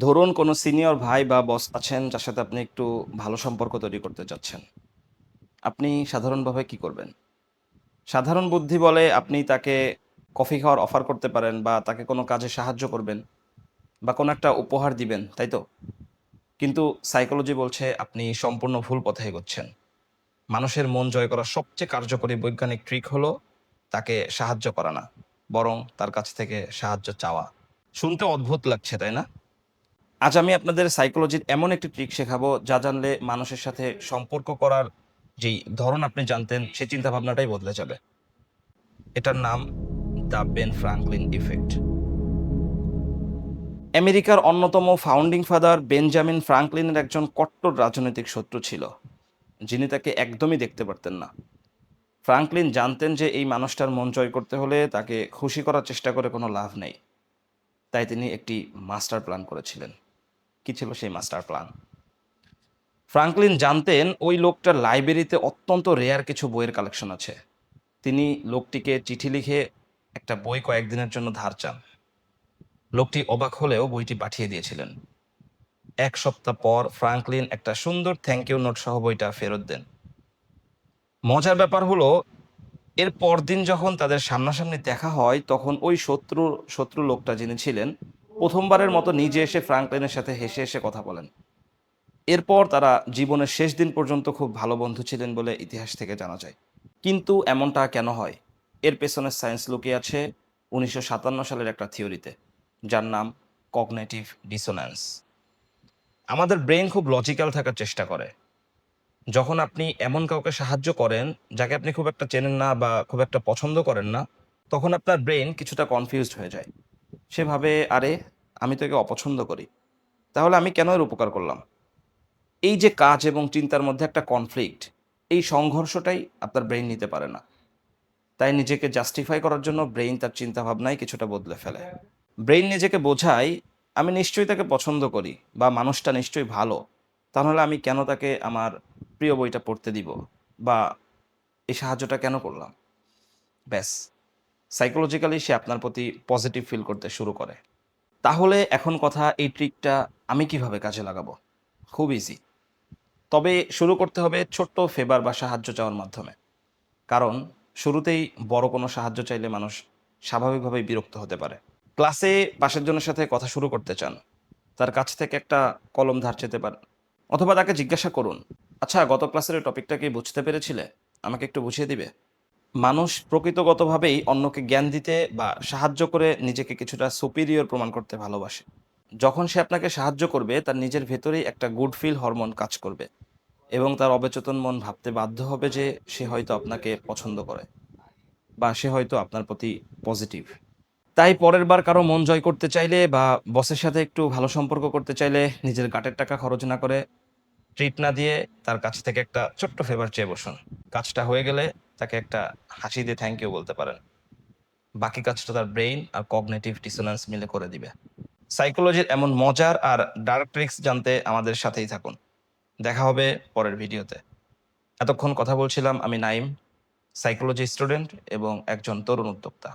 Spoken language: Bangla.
ধরুন কোনো সিনিয়র ভাই বা বস আছেন যার সাথে আপনি একটু ভালো সম্পর্ক তৈরি করতে চাচ্ছেন। আপনি সাধারণভাবে কি করবেন? সাধারণ বুদ্ধি বলে আপনি তাকে কফি খাওয়ার অফার করতে পারেন বা তাকে কোনো কাজে সাহায্য করবেন বা কোনো একটা উপহার দিবেন, তাই তো? কিন্তু সাইকোলজি বলছে আপনি সম্পূর্ণ ভুল পথে এগোচ্ছেন। মানুষের মন জয় করার সবচেয়ে কার্যকরী বৈজ্ঞানিক ট্রিক হলো তাকে সাহায্য করা না, বরং তার কাছ থেকে সাহায্য চাওয়া। শুনতে অদ্ভুত লাগছে, তাই না? আজ আমি আপনাদের সাইকোলজির এমন একটি ট্রিক শেখাবো যা জানলে মানুষের সাথে সম্পর্ক করার যেই ধরন আপনি জানতেন সেই চিন্তা ভাবনাটাই বদলে যাবে। এটার নাম দ্য বেন ফ্রাঙ্কলিন ইফেক্ট। আমেরিকার অন্যতম ফাউন্ডিং ফাদার বেঞ্জামিন ফ্রাঙ্কলিনের একজন কট্টর রাজনৈতিক শত্রু ছিল, যিনি তাকে একদমই দেখতে পারতেন না। ফ্রাঙ্কলিন জানতেন যে এই মানুষটার মন জয় করতে হলে তাকে খুশি করার চেষ্টা করে কোনো লাভ নেই। তাই তিনি একটি মাস্টার প্ল্যান করেছিলেন। কি ছিল সেই মাস্টার প্ল্যান? ফ্রাঙ্কলিন জানতেন ওই লোকটার লাইব্রেরিতে অত্যন্ত রেয়ার কিছু বইয়ের কালেকশন আছে। তিনি লোকটিকে চিঠি লিখে একটা বই কয়েকদিনের জন্য ধার চান। লোকটি অবাক হলেও বইটি পাঠিয়ে দিয়েছিলেন। ১ সপ্তাহ পর ফ্রাঙ্কলিন একটা সুন্দর থ্যাংক ইউ নোট সহ বইটা ফেরত দেন। মজার ব্যাপার হলো, এর পরদিন যখন তাদের সামনাসামনি দেখা হয় তখন ওই শত্রু লোকটা যিনি ছিলেন, প্রথমবারের মতো নিজে এসে ফ্রাঙ্কলিনের সাথে হেসে হেসে কথা বলেন। এরপর তারা জীবনের শেষ দিন পর্যন্ত খুব ভালো বন্ধু ছিলেন বলে ইতিহাস থেকে জানা যায়। কিন্তু এমনটা কেন হয়? এর পেছনে সায়েন্স লুকিয়ে আছে ১৯৫৭ সালের একটা থিওরিতে, যার নাম কগনিটিভ ডিসোন্যান্স। আমাদের ব্রেইন খুব লজিক্যাল থাকার চেষ্টা করে। যখন আপনি এমন কাউকে সাহায্য করেন যাকে আপনি খুব একটা চেনেন না বা খুব একটা পছন্দ করেন না, তখন আপনার ব্রেইন কিছুটা কনফিউজড হয়ে যায়। সে ভাবে, আরে, আমি তো একে অপছন্দ করি, তাহলে আমি কেন এর উপকার করলাম? এই যে কাজ এবং চিন্তার মধ্যে একটা কনফ্লিক্ট, এই সংঘর্ষটাই আপনার ব্রেইন নিতে পারে না। তাই নিজেকে জাস্টিফাই করার জন্য ব্রেইন তার চিন্তাভাবনাই কিছুটা বদলে ফেলে। ব্রেইন নিজেকে বোঝায়, আমি নিশ্চয়ই তাকে পছন্দ করি বা মানুষটা নিশ্চয়ই ভালো, তাহলে আমি কেন তাকে আমার প্রিয় বইটা পড়তে দিব বা এই সাহায্যটা কেন করলাম? ব্যাস, সাইকোলজিক্যালি সে আপনার প্রতি পজিটিভ ফিল করতে শুরু করে। তাহলে এখন কথা, এই ট্রিকটা আমি কিভাবে কাজে লাগাবো? খুব ইজি। তবে শুরু করতে হবে ছোট্ট ফেভার বা সাহায্য চাওয়ার মাধ্যমে। কারণ শুরুতেই বড় কোনো সাহায্য চাইলে মানুষ স্বাভাবিকভাবেই বিরক্ত হতে পারে। ক্লাসে পাশের জনের সাথে কথা শুরু করতে চান, তার কাছ থেকে একটা কলম ধার চেতে পারেন। অথবা তাকে জিজ্ঞাসা করুন, আচ্ছা, গত ক্লাসের এই টপিকটা কি বুঝতে পেরেছিলে? আমাকে একটু বুঝিয়ে দিবে? মানুষ প্রকৃতগতভাবেই অন্যকে জ্ঞান দিতে বা সাহায্য করে নিজেকে কিছুটা সুপিরিয়র প্রমাণ করতে ভালোবাসে। যখন সে আপনাকে সাহায্য করবে তার নিজের ভেতরেই একটা গুড ফিল হরমোন কাজ করবে এবং তার অবচেতন মন ভাবতে বাধ্য হবে যে সে হয়তো আপনাকে পছন্দ করে বা সে হয়তো আপনার প্রতি পজিটিভ। তাই পরের বার কারো মন জয় করতে চাইলে বা বসের সাথে একটু ভালো সম্পর্ক করতে চাইলে নিজের গাটের টাকা খরচ না করে, ট্রিট না দিয়ে, তার কাছ থেকে একটা ছোট্ট ফেভার চেয়ে বসুন। কাজটা হয়ে গেলে তাকে একটা হাসি দিয়ে থ্যাংক ইউ বলতে পারেন। বাকি কাজটা তার ব্রেইন আর কগনিটিভ ডিসোন্যান্স মিলে করে দিবে। সাইকোলজির এমন মজার আর ডার্ক ট্রিক্স জানতে আমাদের সাথেই থাকুন। দেখা হবে পরের ভিডিওতে। এতক্ষণ কথা বলছিলাম আমি নাইম, সাইকোলজি স্টুডেন্ট এবং একজন তরুণ উদ্যোক্তা।